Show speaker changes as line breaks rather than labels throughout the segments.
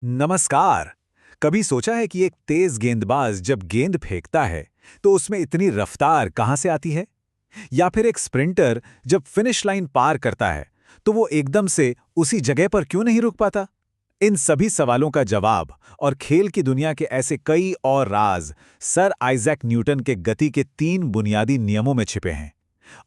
नमस्कार। कभी सोचा है कि एक तेज गेंदबाज जब गेंद फेंकता है तो उसमें इतनी रफ्तार कहां से आती है? या फिर एक स्प्रिंटर जब फिनिश लाइन पार करता है तो वो एकदम से उसी जगह पर क्यों नहीं रुक पाता? इन सभी सवालों का जवाब और खेल की दुनिया के ऐसे कई और राज सर आइजैक न्यूटन के गति के 3 बुनियादी नियमों में छिपे हैं।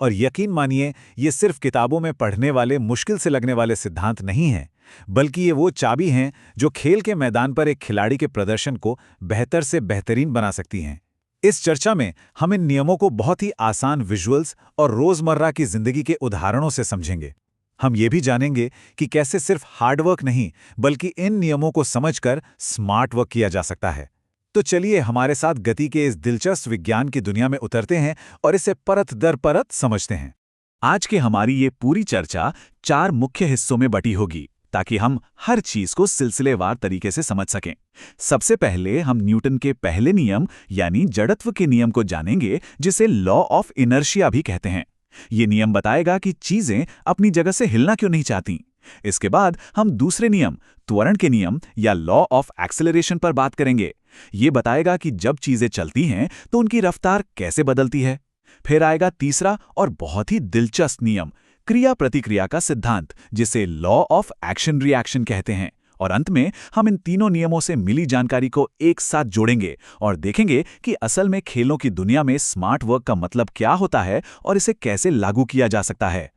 और यकीन मानिए, ये सिर्फ किताबों में पढ़ने वाले मुश्किल से लगने वाले सिद्धांत नहीं हैं, बल्कि ये वो चाबी हैं जो खेल के मैदान पर एक खिलाड़ी के प्रदर्शन को बेहतर से बेहतरीन बना सकती हैं। इस चर्चा में हम इन नियमों को बहुत ही आसान विजुअल्स और रोजमर्रा की जिंदगी के उदाहरणों से समझेंगे। हम ये भी जानेंगे कि कैसे सिर्फ हार्डवर्क नहीं, बल्कि इन नियमों को समझकर स्मार्ट वर्क किया जा सकता है। तो चलिए हमारे साथ गति के इस दिलचस्प विज्ञान की दुनिया में उतरते हैं और इसे परत दर परत समझते हैं।
आज की हमारी ये पूरी चर्चा 4 मुख्य हिस्सों में बटी होगी ताकि हम हर चीज को सिलसिलेवार तरीके से समझ सकें। सबसे पहले हम न्यूटन के पहले नियम यानी जड़त्व के नियम को जानेंगे, जिसे लॉ ऑफ इनर्शिया भी कहते हैं। ये नियम बताएगा कि चीजें अपनी जगह से हिलना क्यों नहीं चाहती। इसके बाद हम दूसरे नियम, त्वरण के नियम या लॉ ऑफ एक्सेलरेशन पर बात करेंगे। ये बताएगा कि जब चीजें चलती हैं तो उनकी रफ्तार कैसे बदलती है। फिर आएगा तीसरा और बहुत ही दिलचस्प नियम, क्रिया प्रतिक्रिया का सिद्धांत, जिसे लॉ ऑफ एक्शन रिएक्शन कहते हैं। और अंत में हम इन तीनों नियमों से मिली जानकारी को एक साथ जोड़ेंगे और देखेंगे कि असल में खेलों की दुनिया में स्मार्ट वर्क का मतलब क्या होता है और इसे कैसे लागू किया जा सकता है।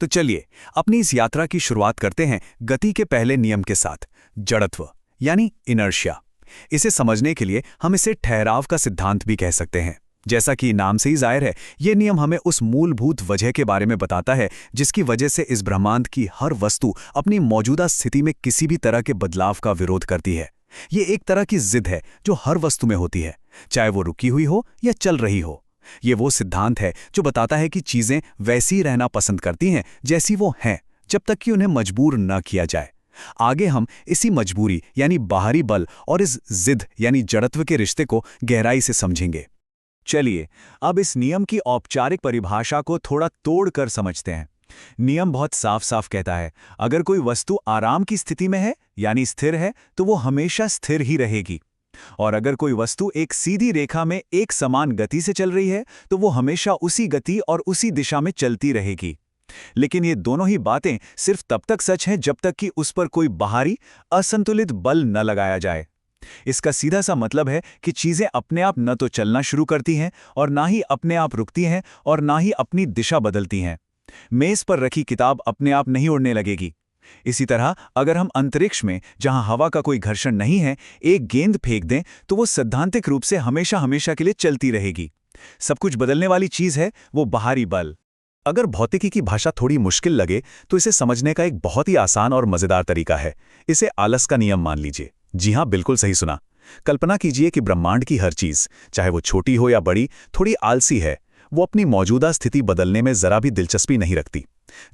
तो चलिए अपनी इस यात्रा की शुरुआत करते हैं गति के पहले नियम के साथ, जड़त्व यानी इनर्शिया। इसे समझने के लिए हम इसे ठहराव का सिद्धांत भी कह सकते हैं। जैसा कि नाम से ही जाहिर है, ये नियम हमें उस मूलभूत वजह के बारे में बताता है जिसकी वजह से इस ब्रह्मांड की हर वस्तु अपनी मौजूदा स्थिति में किसी भी तरह के बदलाव का विरोध करती है। ये एक तरह की जिद है जो हर वस्तु में होती है, चाहे वो रुकी हुई हो या चल रही हो। ये वो सिद्धांत है जो बताता है कि चीजें वैसी ही रहना पसंद करती हैं जैसी वो हैं, जब तक कि उन्हें मजबूर न किया जाए। आगे हम इसी मजबूरी यानी बाहरी बल और इस जिद यानी जड़त्व के रिश्ते को गहराई से समझेंगे।
चलिए अब इस नियम की औपचारिक परिभाषा को थोड़ा तोड़कर समझते हैं। नियम बहुत साफ साफ कहता है, अगर कोई वस्तु आराम की स्थिति में है यानी स्थिर है तो वो हमेशा स्थिर ही रहेगी। और अगर कोई वस्तु एक सीधी रेखा में एक समान गति से चल रही है तो वो हमेशा उसी गति और उसी दिशा में चलती रहेगी। लेकिन ये दोनों ही बातें सिर्फ तब तक सच हैं जब तक कि उस पर कोई बाहरी असंतुलित बल न लगाया जाए। इसका सीधा सा मतलब है कि चीजें अपने आप न तो चलना शुरू करती हैं और ना ही अपने आप रुकती हैं और ना ही अपनी दिशा बदलती हैं। मेज पर रखी किताब अपने आप नहीं उड़ने लगेगी। इसी तरह अगर हम अंतरिक्ष में, जहां हवा का कोई घर्षण नहीं है, एक गेंद फेंक दें तो वो सैद्धांतिक रूप से हमेशा हमेशा के लिए चलती रहेगी। सब कुछ बदलने वाली चीज है वो बाहरी बल।
अगर भौतिकी की भाषा थोड़ी मुश्किल लगे तो इसे समझने का एक बहुत ही आसान और मजेदार तरीका है। इसे आलस का नियम मान लीजिए। जी हाँ, बिल्कुल सही सुना। कल्पना कीजिए कि ब्रह्मांड की हर चीज, चाहे वो छोटी हो या बड़ी, थोड़ी आलसी है। वो अपनी मौजूदा स्थिति बदलने में जरा भी दिलचस्पी नहीं रखती।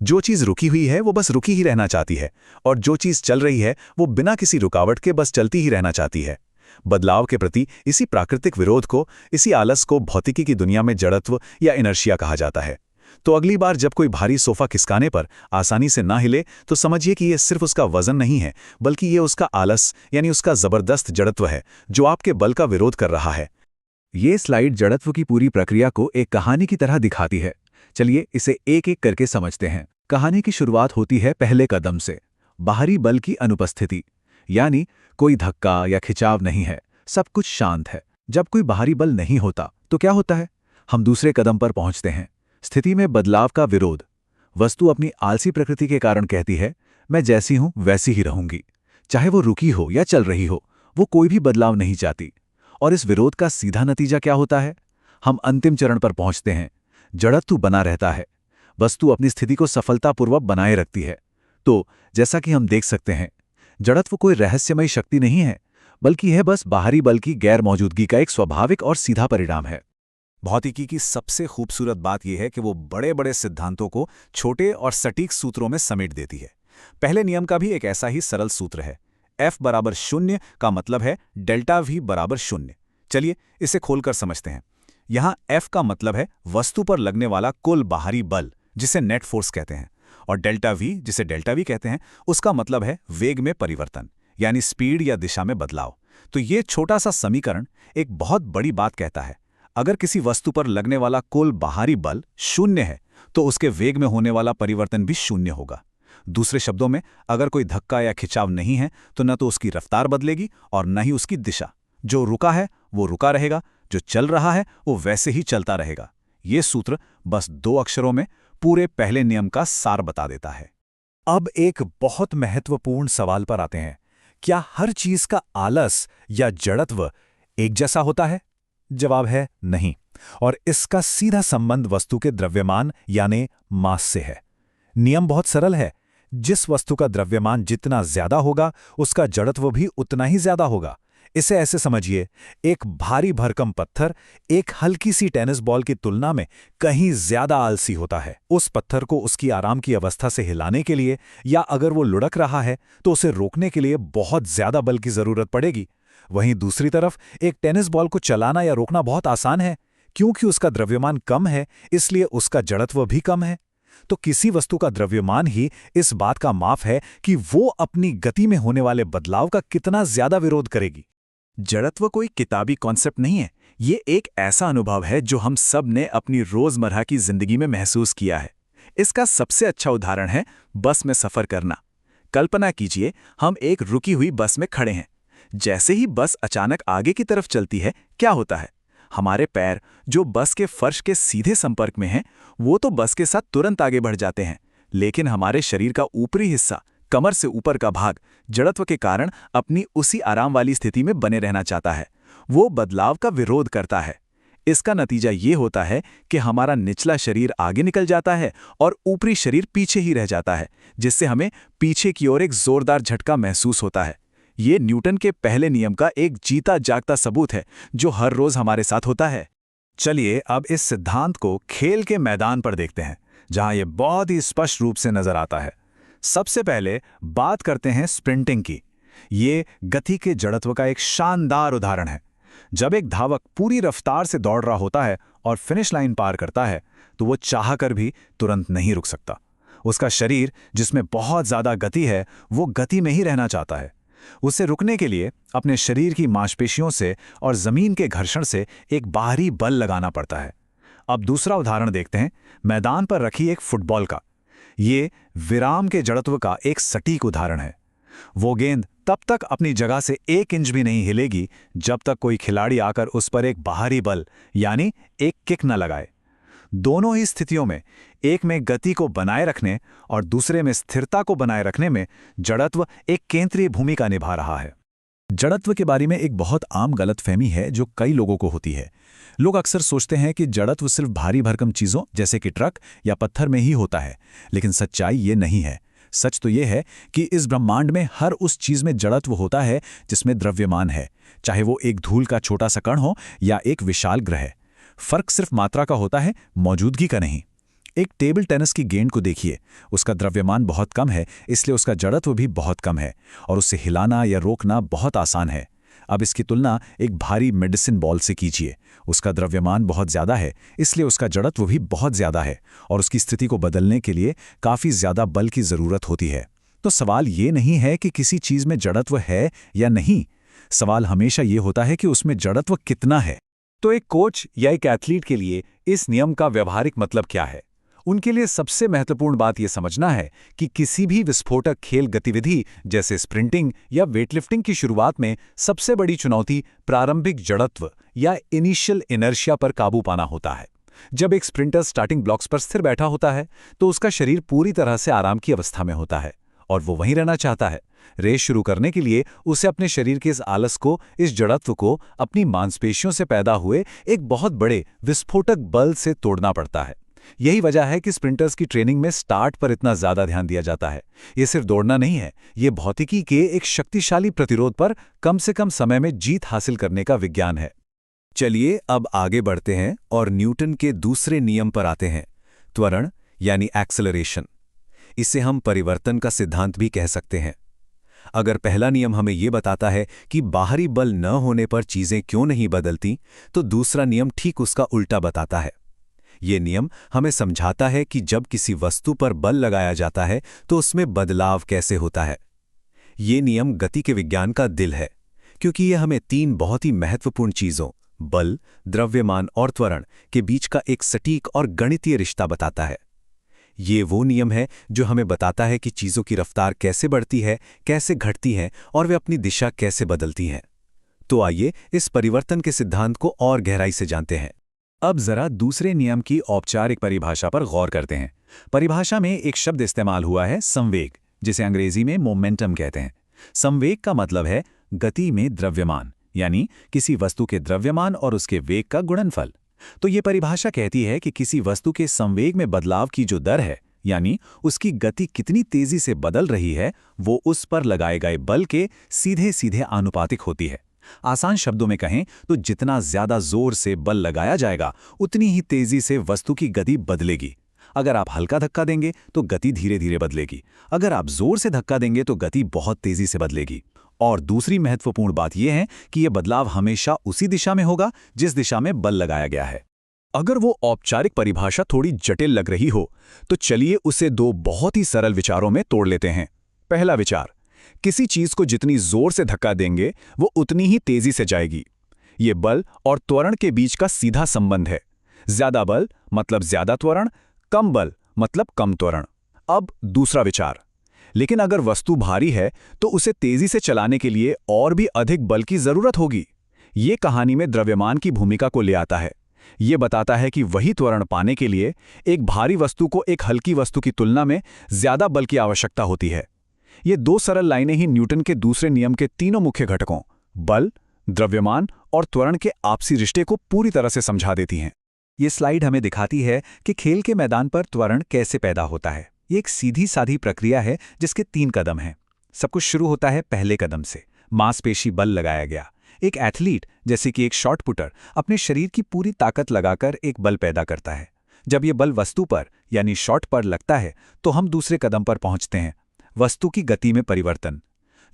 जो चीज रुकी हुई है वो बस रुकी ही रहना चाहती है, और जो चीज चल रही है वो बिना किसी रुकावट के बस चलती ही रहना चाहती है। बदलाव के प्रति इसी प्राकृतिक विरोध को, इसी आलस को भौतिकी की दुनिया में जड़त्व या इनर्शिया कहा जाता है। तो अगली बार जब कोई भारी सोफा खिसकाने पर आसानी से ना हिले तो समझिए कि यह सिर्फ उसका वजन नहीं है, बल्कि ये उसका आलस यानी उसका जबरदस्त जड़त्व है जो आपके बल का विरोध कर रहा है।
ये स्लाइड जड़त्व की पूरी प्रक्रिया को एक कहानी की तरह दिखाती है। चलिए इसे एक एक करके समझते हैं। कहानी की शुरुआत होती है पहले कदम से, बाहरी बल की अनुपस्थिति, यानी कोई धक्का या खिंचाव नहीं है, सब कुछ शांत है। जब कोई बाहरी बल नहीं होता तो क्या होता है? हम दूसरे कदम पर पहुंचते हैं, स्थिति में बदलाव का विरोध। वस्तु अपनी आलसी प्रकृति के कारण कहती है, मैं जैसी हूं वैसी ही रहूंगी, चाहे वो रुकी हो या चल रही हो, वो कोई भी बदलाव नहीं चाहती। और इस विरोध का सीधा नतीजा क्या होता है? हम अंतिम चरण पर पहुंचते हैं, जड़त्व बना रहता है, वस्तु अपनी स्थिति को सफलतापूर्वक बनाए रखती है। तो जैसा कि हम देख सकते हैं, जड़त्व कोई रहस्यमयी शक्ति नहीं है, बल्कि यह बस बाहरी बल की गैर मौजूदगी का एक स्वाभाविक और सीधा परिणाम है।
भौतिकी की सबसे खूबसूरत बात यह है कि वो बड़े बड़े सिद्धांतों को छोटे और सटीक सूत्रों में समेट देती है। पहले नियम का भी एक ऐसा ही सरल सूत्र है, F बराबर 0 का मतलब है डेल्टा V बराबर 0। चलिए इसे खोलकर समझते हैं। यहाँ F का मतलब है वस्तु पर लगने वाला कुल बाहरी बल, जिसे नेट फोर्स कहते हैं, और डेल्टा V, जिसे डेल्टा V कहते हैं, उसका मतलब है वेग में परिवर्तन यानी स्पीड या दिशा में बदलाव। तो ये छोटा सा समीकरण एक बहुत बड़ी बात कहता है। अगर किसी वस्तु पर लगने वाला कुल बाहरी बल 0 है तो उसके वेग में होने वाला परिवर्तन भी 0 होगा। दूसरे शब्दों में, अगर कोई धक्का या खिंचाव नहीं है तो न तो उसकी रफ्तार बदलेगी और न ही उसकी दिशा। जो रुका है वो रुका रहेगा, जो चल रहा है वो वैसे ही चलता रहेगा। ये सूत्र बस 2 अक्षरों में पूरे पहले नियम का सार बता देता है।
अब एक बहुत महत्वपूर्ण सवाल पर आते हैं। क्या हर चीज का आलस या जड़त्व एक जैसा होता है? जवाब है नहीं। और इसका सीधा संबंध वस्तु के द्रव्यमान यानी मास से है। नियम बहुत सरल है। जिस वस्तु का द्रव्यमान जितना ज्यादा होगा उसका जड़त्व भी उतना ही ज्यादा होगा। इसे ऐसे समझिए, एक भारी भरकम पत्थर एक हल्की सी टेनिस बॉल की तुलना में कहीं ज्यादा आलसी होता है। उस पत्थर को उसकी आराम की अवस्था से हिलाने के लिए या अगर वो लुढ़क रहा है तो उसे रोकने के लिए बहुत ज्यादा बल की जरूरत पड़ेगी। वहीं दूसरी तरफ एक टेनिस बॉल को चलाना या रोकना बहुत आसान है, क्योंकि उसका द्रव्यमान कम है, इसलिए उसका जड़त्व भी कम है। तो किसी वस्तु का द्रव्यमान ही इस बात का माप है कि वो अपनी गति में होने वाले बदलाव का कितना ज्यादा विरोध करेगी।
जड़त्व कोई किताबी कॉन्सेप्ट नहीं है। ये एक ऐसा अनुभव है जो हम सब ने अपनी रोजमर्रा की जिंदगी में महसूस किया है। इसका सबसे अच्छा उदाहरण है बस में सफर करना। कल्पना कीजिए, हम एक रुकी हुई बस में खड़े हैं। जैसे ही बस अचानक आगे की तरफ चलती है, क्या होता है? हमारे पैर, जो बस के फर्श के सीधे संपर्क में हैं, वो तो बस के साथ तुरंत आगे बढ़ जाते हैं, लेकिन हमारे शरीर का ऊपरी हिस्सा, कमर से ऊपर का भाग, जड़त्व के कारण अपनी उसी आराम वाली स्थिति में बने रहना चाहता है। वो बदलाव का विरोध करता है। इसका नतीजा ये होता है कि हमारा निचला शरीर आगे निकल जाता है और ऊपरी शरीर पीछे ही रह जाता है, जिससे हमें पीछे की ओर एक जोरदार झटका महसूस होता है। ये न्यूटन के पहले नियम का एक जीता जागता सबूत है, जो हर रोज हमारे साथ होता है।
चलिए अब इस सिद्धांत को खेल के मैदान पर देखते हैं, जहां यह बहुत ही स्पष्ट रूप से नजर आता है। सबसे पहले बात करते हैं स्प्रिंटिंग की। ये गति के जड़त्व का एक शानदार उदाहरण है। जब एक धावक पूरी रफ्तार से दौड़ रहा होता है और फिनिश लाइन पार करता है, तो वो चाहकर भी तुरंत नहीं रुक सकता। उसका शरीर, जिसमें बहुत ज्यादा गति है, वो गति में ही रहना चाहता है। उसे रुकने के लिए अपने शरीर की मांसपेशियों से और जमीन के घर्षण से एक बाहरी बल लगाना पड़ता है। अब दूसरा उदाहरण देखते हैं, मैदान पर रखी एक फुटबॉल का। ये विराम के जड़त्व का एक सटीक उदाहरण है। वो गेंद तब तक अपनी जगह से 1 इंच भी नहीं हिलेगी जब तक कोई खिलाड़ी आकर उस पर एक बाहरी बल यानी एक किक न लगाए। दोनों ही स्थितियों में, एक में गति को बनाए रखने और दूसरे में स्थिरता को बनाए रखने में जड़त्व एक केंद्रीय भूमिका निभा रहा है। जड़त्व के बारे में एक बहुत आम गलतफहमी है जो कई लोगों को होती है। लोग अक्सर सोचते हैं कि जड़त्व सिर्फ भारी भरकम चीज़ों जैसे कि ट्रक या पत्थर में ही होता है, लेकिन सच्चाई ये नहीं है। सच तो ये है कि इस ब्रह्मांड में हर उस चीज़ में जड़त्व होता है जिसमें द्रव्यमान है, चाहे वो एक धूल का छोटा सा कण हो या एक विशाल ग्रह। फर्क सिर्फ मात्रा का होता है, मौजूदगी का नहीं। एक टेबल टेनिस की गेंद को देखिए, उसका द्रव्यमान बहुत कम है, इसलिए उसका जड़त्व भी बहुत कम है और उसे हिलाना या रोकना बहुत आसान है। अब इसकी तुलना एक भारी मेडिसिन बॉल से कीजिए। उसका द्रव्यमान बहुत ज़्यादा है, इसलिए उसका जड़त्व भी बहुत ज़्यादा है और उसकी स्थिति को बदलने के लिए काफ़ी ज़्यादा बल की ज़रूरत होती है। तो सवाल ये नहीं है कि किसी चीज़ में जड़त्व है या नहीं, सवाल हमेशा ये होता है कि उसमें जड़त्व कितना है। तो एक कोच या एक एथलीट के लिए इस नियम का व्यावहारिक मतलब क्या है? उनके लिए सबसे महत्वपूर्ण बात यह समझना है कि किसी भी विस्फोटक खेल गतिविधि जैसे स्प्रिंटिंग या वेटलिफ्टिंग की शुरुआत में सबसे बड़ी चुनौती प्रारंभिक जड़त्व या इनिशियल इनर्शिया पर काबू पाना होता है। जब एक स्प्रिंटर स्टार्टिंग ब्लॉक्स पर स्थिर बैठा होता है तो उसका शरीर पूरी तरह से आराम की अवस्था में होता है और वो वहीं रहना चाहता है। रेस शुरू करने के लिए उसे अपने शरीर के इस आलस को, इस जड़त्व को अपनी मांसपेशियों से पैदा हुए एक बहुत बड़े विस्फोटक बल से तोड़ना पड़ता है। यही वजह है कि स्प्रिंटर्स की ट्रेनिंग में स्टार्ट पर इतना ज्यादा ध्यान दिया जाता है। ये सिर्फ दौड़ना नहीं है, ये भौतिकी के एक शक्तिशाली प्रतिरोध पर कम से कम समय में जीत हासिल करने का विज्ञान है।
चलिए अब आगे बढ़ते हैं और न्यूटन के दूसरे नियम पर आते हैं, त्वरण यानी एक्सेलरेशन। इसे हम परिवर्तन का सिद्धांत भी कह सकते हैं। अगर पहला नियम हमें यह बताता है कि बाहरी बल न होने पर चीजें क्यों नहीं बदलती, तो दूसरा नियम ठीक उसका उल्टा बताता है। ये नियम हमें समझाता है कि जब किसी वस्तु पर बल लगाया जाता है तो उसमें बदलाव कैसे होता है। ये नियम गति के विज्ञान का दिल है, क्योंकि ये हमें 3 बहुत ही महत्वपूर्ण चीज़ों बल, द्रव्यमान और त्वरण के बीच का एक सटीक और गणितीय रिश्ता बताता है। ये वो नियम है जो हमें बताता है कि चीज़ों की रफ्तार कैसे बढ़ती है, कैसे घटती है और वे अपनी दिशा कैसे बदलती हैं। तो आइए इस परिवर्तन के सिद्धांत को और गहराई से जानते हैं।
अब जरा दूसरे नियम की औपचारिक परिभाषा पर गौर करते हैं। परिभाषा में एक शब्द इस्तेमाल हुआ है संवेग, जिसे अंग्रेजी में मोमेंटम कहते हैं। संवेग का मतलब है गति में द्रव्यमान, यानी किसी वस्तु के द्रव्यमान और उसके वेग का गुणनफल। तो ये परिभाषा कहती है कि किसी वस्तु के संवेग में बदलाव की जो दर है, यानी उसकी गति कितनी तेजी से बदल रही है, वो उस पर लगाए गए बल के सीधे सीधे आनुपातिक होती है। आसान शब्दों में कहें तो जितना ज्यादा जोर से बल लगाया जाएगा, उतनी ही तेजी से वस्तु की गति बदलेगी। अगर आप हल्का धक्का देंगे तो गति धीरे धीरे बदलेगी, अगर आप जोर से धक्का देंगे तो गति बहुत तेजी से बदलेगी। और दूसरी महत्वपूर्ण बात यह है कि यह बदलाव हमेशा उसी दिशा में होगा जिस दिशा में बल लगाया गया है।
अगर वो औपचारिक परिभाषा थोड़ी जटिल लग रही हो, तो चलिए उसे 2 बहुत ही सरल विचारों में तोड़ लेते हैं। पहला विचार, किसी चीज को जितनी जोर से धक्का देंगे वो उतनी ही तेजी से जाएगी। ये बल और त्वरण के बीच का सीधा संबंध है। ज्यादा बल मतलब ज्यादा त्वरण, कम बल मतलब कम त्वरण। अब दूसरा विचार, लेकिन अगर वस्तु भारी है तो उसे तेजी से चलाने के लिए और भी अधिक बल की जरूरत होगी। ये कहानी में द्रव्यमान की भूमिका को ले आता है। ये बताता है कि वही त्वरण पाने के लिए एक भारी वस्तु को एक हल्की वस्तु की तुलना में ज्यादा बल की आवश्यकता होती है। ये 2 सरल लाइनें ही न्यूटन के दूसरे नियम के तीनों मुख्य घटकों बल, द्रव्यमान और त्वरण के आपसी रिश्ते को पूरी तरह से समझा देती हैं।
ये स्लाइड हमें दिखाती है कि खेल के मैदान पर त्वरण कैसे पैदा होता है। ये एक सीधी साधी प्रक्रिया है जिसके 3 कदम हैं। सब कुछ शुरू होता है पहले कदम से, मांसपेशी बल लगाया गया। एक एथलीट जैसे कि एक शॉट पुटर अपने शरीर की पूरी ताकत लगाकर एक बल पैदा करता है। जब ये बल वस्तु पर यानी शॉट पर लगता है तो हम दूसरे कदम पर पहुंचते हैं, वस्तु की गति में परिवर्तन।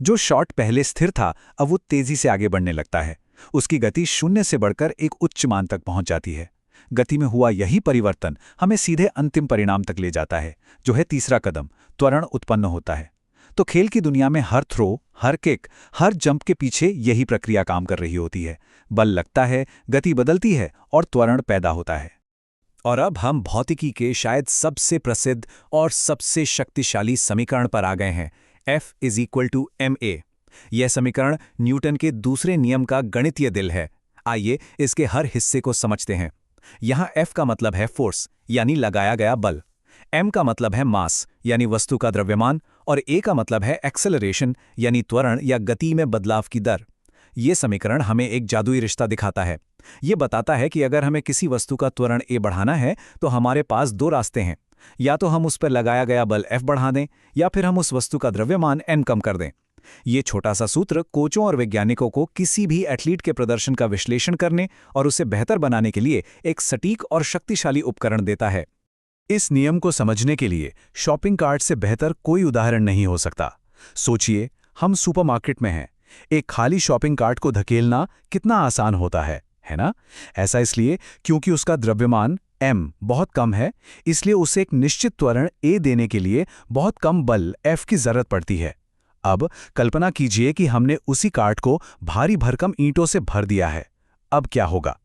जो शॉट पहले स्थिर था अब वो तेजी से आगे बढ़ने लगता है। उसकी गति 0 से बढ़कर एक उच्च मान तक पहुंच जाती है। गति में हुआ यही परिवर्तन हमें सीधे अंतिम परिणाम तक ले जाता है, जो है तीसरा कदम, त्वरण उत्पन्न होता है। तो खेल की दुनिया में हर थ्रो, हर किक, हर जंप के पीछे यही प्रक्रिया काम कर रही होती है। बल लगता है, गति बदलती है और त्वरण पैदा होता है।
और अब हम भौतिकी के शायद सबसे प्रसिद्ध और सबसे शक्तिशाली समीकरण पर आ गए हैं, F = ma। यह समीकरण न्यूटन के दूसरे नियम का गणितीय दिल है। आइए इसके हर हिस्से को समझते हैं। यहाँ F का मतलब है फोर्स, यानी लगाया गया बल। M का मतलब है मास, यानी वस्तु का द्रव्यमान, और A का मतलब है एक्सेलरेशन, यानी त्वरण या गति में बदलाव की दर। ये समीकरण हमें एक जादुई रिश्ता दिखाता है। ये बताता है कि अगर हमें किसी वस्तु का त्वरण A बढ़ाना है तो हमारे पास 2 रास्ते हैं। या तो हम उस पर लगाया गया बल F बढ़ा दें, या फिर हम उस वस्तु का द्रव्यमान N कम कर दें। ये छोटा सा सूत्र कोचों और वैज्ञानिकों को किसी भी एथलीट के प्रदर्शन का विश्लेषण करने और उसे बेहतर बनाने के लिए एक सटीक और शक्तिशाली उपकरण देता है।
इस नियम को समझने के लिए शॉपिंग कार्ट से बेहतर कोई उदाहरण नहीं हो सकता। सोचिए, हम सुपरमार्केट में हैं। एक खाली शॉपिंग कार्ट को धकेलना कितना आसान होता है ना? ऐसा इसलिए क्योंकि उसका द्रव्यमान m बहुत कम है, इसलिए उसे एक निश्चित त्वरण a देने के लिए बहुत कम बल F की जरूरत पड़ती है। अब कल्पना कीजिए कि हमने उसी कार्ट को भारी भरकम ईंटों से भर दिया है। अब क्या होगा?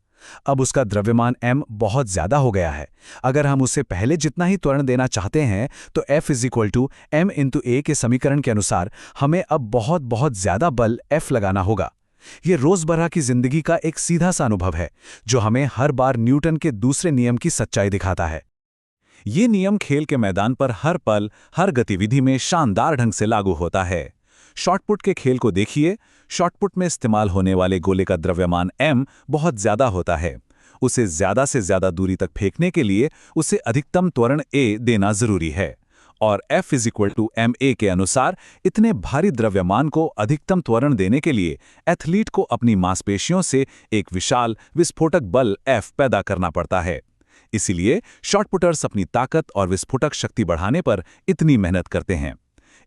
अब उसका द्रव्यमान m बहुत ज्यादा हो गया है। अगर हम उसे पहले जितना ही त्वरण देना चाहते हैं तो F = m × a के समीकरण के अनुसार हमें अब बहुत बहुत ज्यादा बल F लगाना होगा। ये रोजमर्रा की जिंदगी का एक सीधा सा अनुभव है जो हमें हर बार न्यूटन के दूसरे नियम की सच्चाई दिखाता है।
ये नियम खेल के मैदान पर हर पल, हर गतिविधि में शानदार ढंग से लागू होता है। शॉटपुट के खेल को देखिए। शॉटपुट में इस्तेमाल होने वाले गोले का द्रव्यमान m बहुत ज्यादा होता है। उसे ज्यादा से ज्यादा दूरी तक फेंकने के लिए उसे अधिकतम त्वरण a देना जरूरी है। और F = ma के अनुसार इतने भारी द्रव्यमान को अधिकतम त्वरण देने के लिए एथलीट को अपनी मांसपेशियों से एक विशाल विस्फोटक बल F पैदा करना पड़ता है। इसीलिए शॉटपुटर्स अपनी ताकत और विस्फोटक शक्ति बढ़ाने पर इतनी मेहनत करते हैं।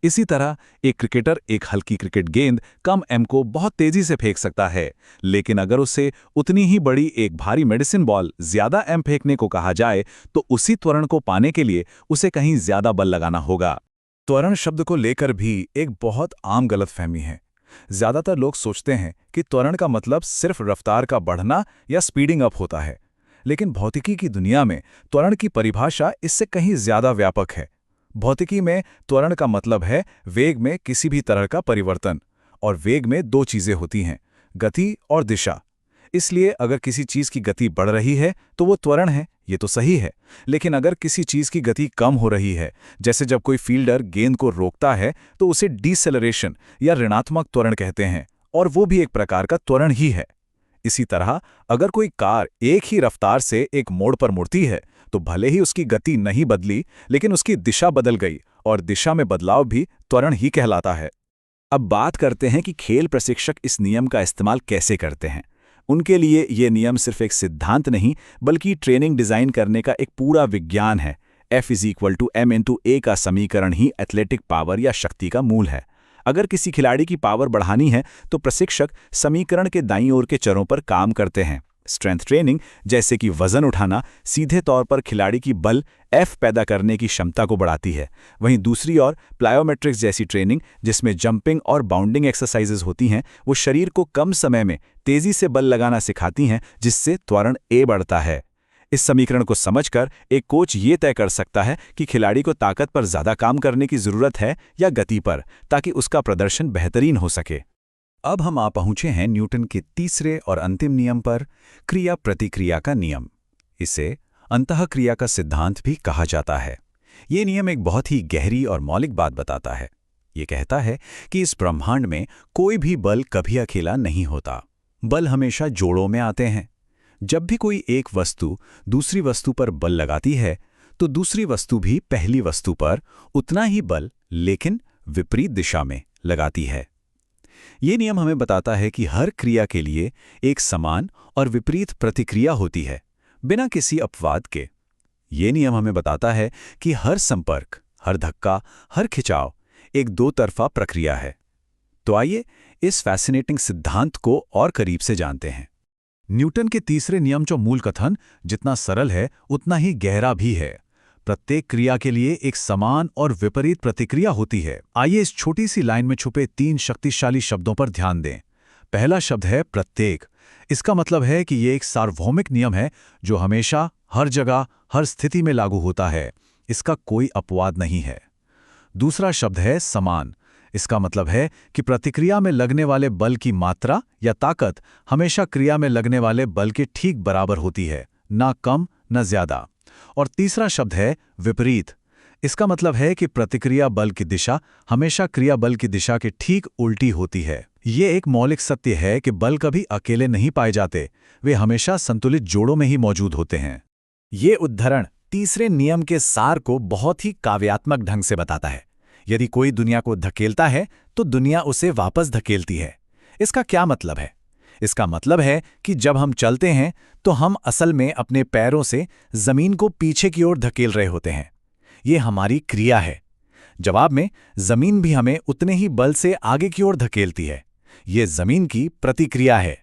इसी तरह एक क्रिकेटर एक हल्की क्रिकेट गेंद कम m को बहुत तेजी से फेंक सकता है, लेकिन अगर उसे उतनी ही बड़ी एक भारी मेडिसिन बॉल ज्यादा m फेंकने को कहा जाए तो उसी त्वरण को पाने के लिए उसे कहीं ज्यादा बल लगाना होगा।
त्वरण शब्द को लेकर भी एक बहुत आम गलतफहमी है। ज्यादातर लोग सोचते हैं कि त्वरण का मतलब सिर्फ रफ्तार का बढ़ना या स्पीडिंग अप होता है, लेकिन भौतिकी की दुनिया में त्वरण की परिभाषा इससे कहीं ज्यादा व्यापक है। भौतिकी में त्वरण का मतलब है वेग में किसी भी तरह का परिवर्तन, और वेग में दो चीजें होती हैं, गति और दिशा। इसलिए अगर किसी चीज की गति बढ़ रही है तो वो त्वरण है, ये तो सही है। लेकिन अगर किसी चीज की गति कम हो रही है, जैसे जब कोई फील्डर गेंद को रोकता है, तो उसे डिसेलरेशन या ऋणात्मक त्वरण कहते हैं, और वो भी एक प्रकार का त्वरण ही है। इसी तरह अगर कोई कार एक ही रफ्तार से एक मोड़ पर मुड़ती है, तो भले ही उसकी गति नहीं बदली, लेकिन उसकी दिशा बदल गई, और दिशा में बदलाव भी त्वरण ही कहलाता है।
अब बात करते हैं कि खेल प्रशिक्षक इस नियम का इस्तेमाल कैसे करते हैं। उनके लिए ये नियम सिर्फ एक सिद्धांत नहीं, बल्कि ट्रेनिंग डिजाइन करने का एक पूरा विज्ञान है। F=m×a का समीकरण ही एथलेटिक पावर या शक्ति का मूल है। अगर किसी खिलाड़ी की पावर बढ़ानी है तो प्रशिक्षक समीकरण के दाईं ओर के चरों पर काम करते हैं। स्ट्रेंथ ट्रेनिंग, जैसे कि वजन उठाना, सीधे तौर पर खिलाड़ी की बल F पैदा करने की क्षमता को बढ़ाती है। वहीं दूसरी ओर प्लायोमेट्रिक्स जैसी ट्रेनिंग, जिसमें जंपिंग और बाउंडिंग एक्सरसाइजेज होती हैं, वो शरीर को कम समय में तेजी से बल लगाना सिखाती हैं, जिससे त्वरण A बढ़ता है। इस समीकरण को समझकर एक कोच ये तय कर सकता है कि खिलाड़ी को ताकत पर ज्यादा काम करने की जरूरत है या गति पर, ताकि उसका प्रदर्शन बेहतरीन हो सके।
अब हम आ पहुंचे हैं न्यूटन के तीसरे और अंतिम नियम पर, क्रिया प्रतिक्रिया का नियम। इसे अंतःक्रिया का सिद्धांत भी कहा जाता है। ये नियम एक बहुत ही गहरी और मौलिक बात बताता है। ये कहता है कि इस ब्रह्मांड में कोई भी बल कभी अकेला नहीं होता। बल हमेशा जोड़ों में आते हैं। जब भी कोई एक वस्तु दूसरी वस्तु पर बल लगाती है, तो दूसरी वस्तु भी पहली वस्तु पर उतना ही बल, लेकिन विपरीत दिशा में लगाती है। ये नियम हमें बताता है कि हर क्रिया के लिए एक समान और विपरीत प्रतिक्रिया होती है, बिना किसी अपवाद के। ये नियम हमें बताता है कि हर संपर्क, हर धक्का, हर खिंचाव एक दो तरफा प्रक्रिया है। तो आइए इस फैसिनेटिंग सिद्धांत को और करीब से जानते हैं। न्यूटन के तीसरे नियम का मूल कथन जितना सरल है, उतना ही गहरा भी है। प्रत्येक क्रिया के लिए एक समान और विपरीत प्रतिक्रिया होती है। आइए इस छोटी सी लाइन में छुपे 3 शक्तिशाली शब्दों पर ध्यान दें। पहला शब्द है प्रत्येक। इसका मतलब है कि ये एक सार्वभौमिक नियम है जो हमेशा, हर जगह, हर स्थिति में लागू होता है। इसका कोई अपवाद नहीं है। दूसरा शब्द है समान। इसका मतलब है कि प्रतिक्रिया में लगने वाले बल की मात्रा या ताकत हमेशा क्रिया में लगने वाले बल के ठीक बराबर होती है, ना कम न ज्यादा। और तीसरा शब्द है विपरीत। इसका मतलब है कि प्रतिक्रिया बल की दिशा हमेशा क्रिया बल की दिशा के ठीक उल्टी होती है। ये एक मौलिक सत्य है कि बल कभी अकेले नहीं पाए जाते, वे हमेशा संतुलित जोड़ों में ही मौजूद होते हैं।
ये उद्धरण तीसरे नियम के सार को बहुत ही काव्यात्मक ढंग से बताता है। यदि कोई दुनिया को धकेलता है तो दुनिया उसे वापस धकेलती है। इसका क्या मतलब है? इसका मतलब है कि जब हम चलते हैं तो हम असल में अपने पैरों से जमीन को पीछे की ओर धकेल रहे होते हैं। ये हमारी क्रिया है। जवाब में जमीन भी हमें उतने ही बल से आगे की ओर धकेलती है। ये जमीन की प्रतिक्रिया है,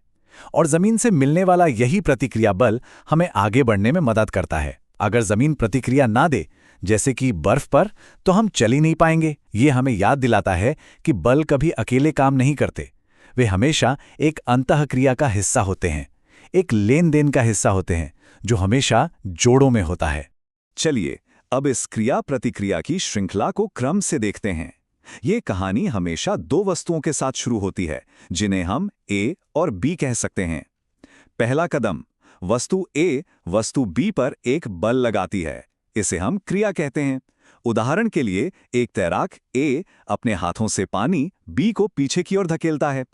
और जमीन से मिलने वाला यही प्रतिक्रिया बल हमें आगे बढ़ने में मदद करता है। अगर जमीन प्रतिक्रिया ना दे, जैसे कि बर्फ पर, तो हम चल ही नहीं पाएंगे। ये हमें याद दिलाता है कि बल कभी अकेले काम नहीं करते। वे हमेशा एक अंतःक्रिया का हिस्सा होते हैं, एक लेन देन का हिस्सा होते हैं, जो हमेशा जोड़ों में होता है।
चलिए अब इस क्रिया प्रतिक्रिया की श्रृंखला को क्रम से देखते हैं। ये कहानी हमेशा दो वस्तुओं के साथ शुरू होती है, जिन्हें हम A और B कह सकते हैं। पहला कदम, वस्तु A वस्तु B पर एक बल लगाती है। इसे हम क्रिया कहते हैं। उदाहरण के लिए एक तैराक A अपने हाथों से पानी B को पीछे की ओर धकेलता है।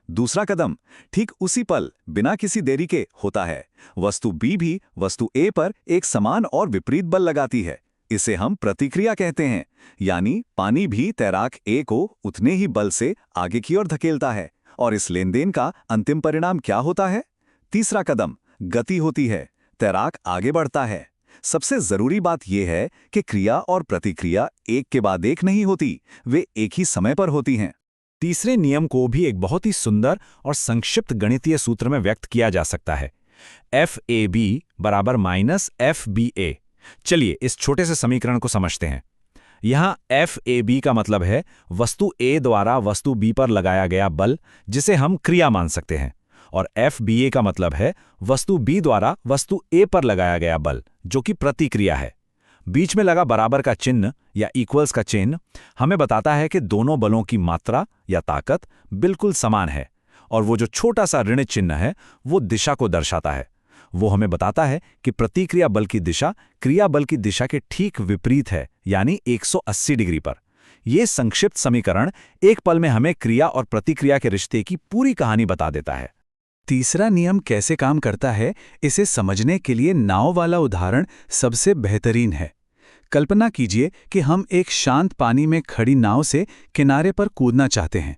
दूसरा कदम ठीक उसी पल, बिना किसी देरी के होता है। वस्तु B भी वस्तु A पर एक समान और विपरीत बल लगाती है। इसे हम प्रतिक्रिया कहते हैं, यानी पानी भी तैराक A को उतने ही बल से आगे की ओर धकेलता है। और इस लेनदेन का अंतिम परिणाम क्या होता है? तीसरा कदम, गति होती है। तैराक आगे बढ़ता है। सबसे जरूरी बात यह है कि क्रिया और प्रतिक्रिया एक के बाद एक नहीं होती, वे एक ही समय पर होती हैं।
तीसरे नियम को भी एक बहुत ही सुंदर और संक्षिप्त गणितीय सूत्र में व्यक्त किया जा सकता है, FAB = -FBA। चलिए इस छोटे से समीकरण को समझते हैं। यहाँ FAB का मतलब है वस्तु A द्वारा वस्तु B पर लगाया गया बल, जिसे हम क्रिया मान सकते हैं, और FBA का मतलब है वस्तु B द्वारा वस्तु A पर लगाया गया बल, जो कि प्रतिक्रिया है। बीच में लगा बराबर का चिन्ह या इक्वल्स का चिन्ह हमें बताता है कि दोनों बलों की मात्रा या ताकत बिल्कुल समान है, और वो जो छोटा सा ऋण चिन्ह है वो दिशा को दर्शाता है। वो हमें बताता है कि प्रतिक्रिया बल की दिशा क्रिया बल की दिशा के ठीक विपरीत है, यानी 180 डिग्री पर। यह संक्षिप्त समीकरण एक पल में हमें क्रिया और प्रतिक्रिया के रिश्ते की पूरी कहानी बता देता है।
तीसरा नियम कैसे काम करता है, इसे समझने के लिए नाव वाला उदाहरण सबसे बेहतरीन है। कल्पना कीजिए कि हम एक शांत पानी में खड़ी नाव से किनारे पर कूदना चाहते हैं।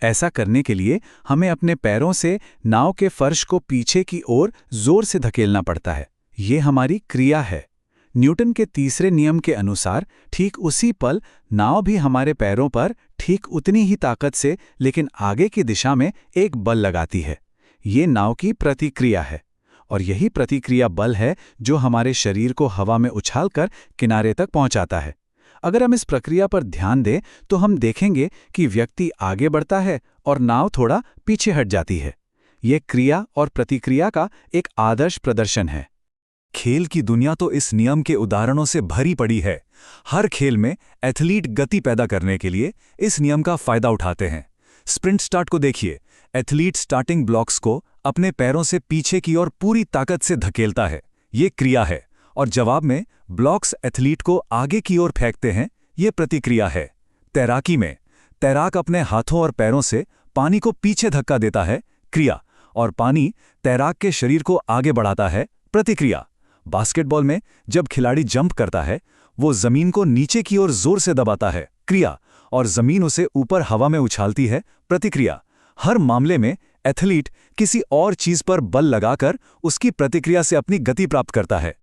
ऐसा करने के लिए हमें अपने पैरों से नाव के फर्श को पीछे की ओर जोर से धकेलना पड़ता है। ये हमारी क्रिया है। न्यूटन के तीसरे नियम के अनुसार ठीक उसी पल नाव भी हमारे पैरों पर ठीक उतनी ही ताकत से लेकिन आगे की दिशा में एक बल लगाती है। ये नाव की प्रतिक्रिया है, और यही प्रतिक्रिया बल है जो हमारे शरीर को हवा में उछालकर किनारे तक पहुंचाता है। अगर हम इस प्रक्रिया पर ध्यान दें तो हम देखेंगे कि व्यक्ति आगे बढ़ता है और नाव थोड़ा पीछे हट जाती है। यह क्रिया और प्रतिक्रिया का एक आदर्श प्रदर्शन है।
खेल की दुनिया तो इस नियम के उदाहरणों से भरी पड़ी है। हर खेल में एथलीट गति पैदा करने के लिए इस नियम का फायदा उठाते हैं। स्प्रिंट स्टार्ट को देखिए। एथलीट स्टार्टिंग ब्लॉक्स को अपने पैरों से पीछे की ओर पूरी ताकत से धकेलता है, ये क्रिया है, और जवाब में ब्लॉक्स एथलीट को आगे की ओर फेंकते हैं, ये प्रतिक्रिया है। तैराकी में तैराक अपने हाथों और पैरों से पानी को पीछे धक्का देता है, क्रिया, और पानी तैराक के शरीर को आगे बढ़ाता है, प्रतिक्रिया। बास्केटबॉल में जब खिलाड़ी जंप करता है, वो जमीन को नीचे की ओर जोर से दबाता है, क्रिया, और जमीन उसे ऊपर हवा में उछालती है, प्रतिक्रिया। हर मामले में एथलीट किसी और चीज पर बल लगाकर उसकी प्रतिक्रिया से अपनी गति प्राप्त करता है।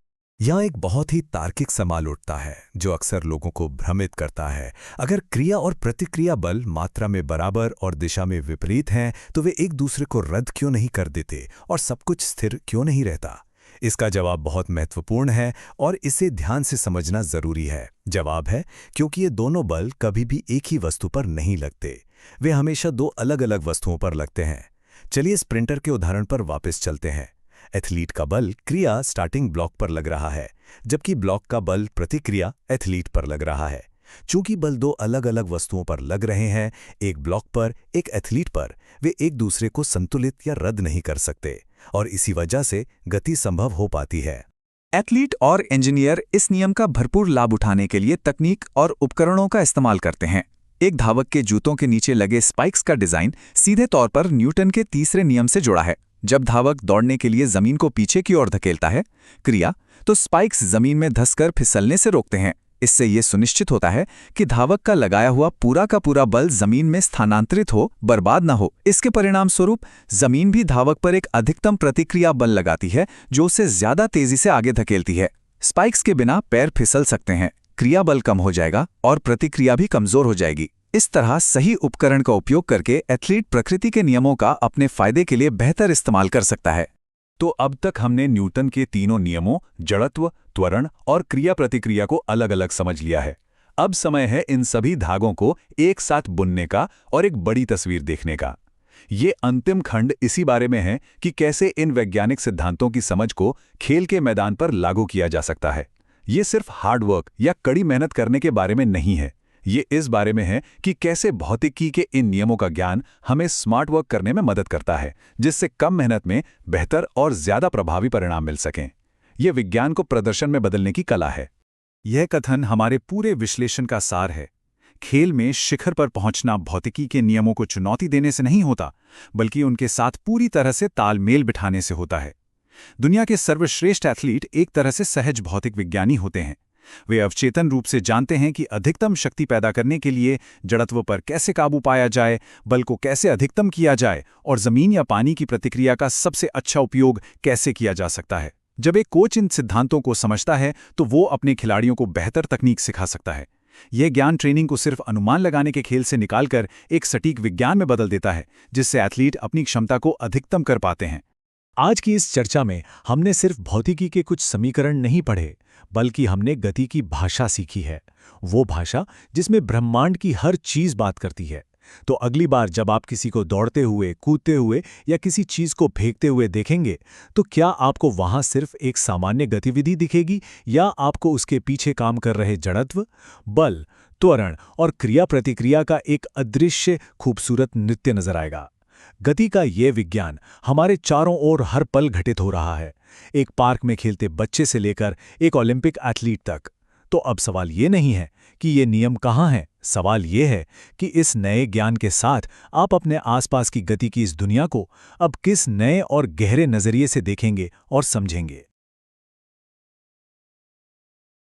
यहाँ एक बहुत ही तार्किक सवाल उठता है जो अक्सर लोगों को भ्रमित करता है। अगर क्रिया और प्रतिक्रिया बल मात्रा में बराबर और दिशा में विपरीत हैं, तो वे एक दूसरे को रद्द क्यों नहीं कर देते और सब कुछ स्थिर क्यों नहीं रहता? इसका जवाब बहुत महत्वपूर्ण है और इसे ध्यान से समझना जरूरी है। जवाब है क्योंकि ये दोनों बल कभी भी एक ही वस्तु पर नहीं लगते, वे हमेशा दो अलग अलग वस्तुओं पर लगते हैं। चलिए स्प्रिंटर के उदाहरण पर वापस चलते हैं। एथलीट का बल क्रिया स्टार्टिंग ब्लॉक पर लग रहा है, जबकि ब्लॉक का बल प्रतिक्रिया एथलीट पर लग रहा है। चूंकि बल दो अलग अलग वस्तुओं पर लग रहे हैं, एक ब्लॉक पर एक एथलीट पर, वे एक दूसरे को संतुलित या रद्द नहीं कर सकते, और इसी वजह से गति संभव हो पाती है।
एथलीट और इंजीनियर इस नियम का भरपूर लाभ उठाने के लिए तकनीक और उपकरणों का इस्तेमाल करते हैं। एक धावक के जूतों के नीचे लगे स्पाइक्स का डिजाइन सीधे तौर पर न्यूटन के तीसरे नियम से जुड़ा है। जब धावक दौड़ने के लिए जमीन को पीछे की ओर धकेलता है, क्रिया, तो स्पाइक्स जमीन में धंसकर फिसलने से रोकते हैं। इससे यह सुनिश्चित होता है कि धावक का लगाया हुआ पूरा का पूरा बल जमीन में स्थानांतरित हो, बर्बाद न हो। इसके परिणाम स्वरूप जमीन भी धावक पर एक अधिकतम प्रतिक्रिया बल लगाती है, जो उसे ज्यादा तेजी से आगे धकेलती है। स्पाइक्स के बिना पैर फिसल सकते हैं, क्रिया बल कम हो जाएगा और प्रतिक्रिया भी कमजोर हो जाएगी। इस तरह सही उपकरण का उपयोग करके एथलीट प्रकृति के नियमों का अपने फायदे के लिए बेहतर इस्तेमाल कर सकता है।
तो अब तक हमने न्यूटन के तीनों नियमों जड़त्व, त्वरण और क्रिया प्रतिक्रिया को अलग अलग समझ लिया है। अब समय है इन सभी धागों को एक साथ बुनने का और एक बड़ी तस्वीर देखने का। ये अंतिम खंड इसी बारे में है कि कैसे इन वैज्ञानिक सिद्धांतों की समझ को खेल के मैदान पर लागू किया जा सकता है। ये सिर्फ हार्ड वर्क या कड़ी मेहनत करने के बारे में नहीं है, ये इस बारे में है कि कैसे भौतिकी के इन नियमों का ज्ञान हमें स्मार्ट वर्क करने में मदद करता है, जिससे कम मेहनत में बेहतर और ज्यादा प्रभावी परिणाम मिल सकें। यह विज्ञान को प्रदर्शन में बदलने की कला है।
यह कथन हमारे पूरे विश्लेषण का सार है। खेल में शिखर पर पहुंचना भौतिकी के नियमों को चुनौती देने से नहीं होता, बल्कि उनके साथ पूरी तरह से तालमेल बिठाने से होता है। दुनिया के सर्वश्रेष्ठ एथलीट एक तरह से सहज भौतिक विज्ञानी होते हैं। वे अवचेतन रूप से जानते हैं कि अधिकतम शक्ति पैदा करने के लिए जड़त्व पर कैसे काबू पाया जाए, बल को कैसे अधिकतम किया जाए और जमीन या पानी की प्रतिक्रिया का सबसे अच्छा उपयोग कैसे किया जा सकता है। जब एक कोच इन सिद्धांतों को समझता है तो वो अपने खिलाड़ियों को बेहतर तकनीक सिखा सकता है। यह ज्ञान ट्रेनिंग को सिर्फ अनुमान लगाने के खेल से निकालकर एक सटीक विज्ञान में बदल देता है, जिससे एथलीट अपनी क्षमता को अधिकतम कर पाते हैं। आज की इस चर्चा में हमने सिर्फ भौतिकी के कुछ समीकरण नहीं पढ़े, बल्कि हमने गति की भाषा सीखी है, वो भाषा जिसमें ब्रह्मांड की हर चीज बात करती है। तो अगली बार जब आप किसी को दौड़ते हुए, कूदते हुए या किसी चीज को फेंकते हुए देखेंगे, तो क्या आपको वहां सिर्फ एक सामान्य गतिविधि दिखेगी या आपको उसके पीछे काम कर रहे जड़त्व, बल, त्वरण और क्रिया प्रतिक्रिया का एक अदृश्य खूबसूरत नृत्य नजर आएगा। गति का ये विज्ञान हमारे चारों ओर हर पल घटित हो रहा है, एक पार्क में खेलते बच्चे से लेकर एक ओलंपिक एथलीट तक। तो अब सवाल ये नहीं है कि ये नियम कहाँ हैं, सवाल ये है कि इस नए ज्ञान के साथ आप अपने आसपास की गति की इस दुनिया को अब किस नए और गहरे नजरिए से देखेंगे और समझेंगे।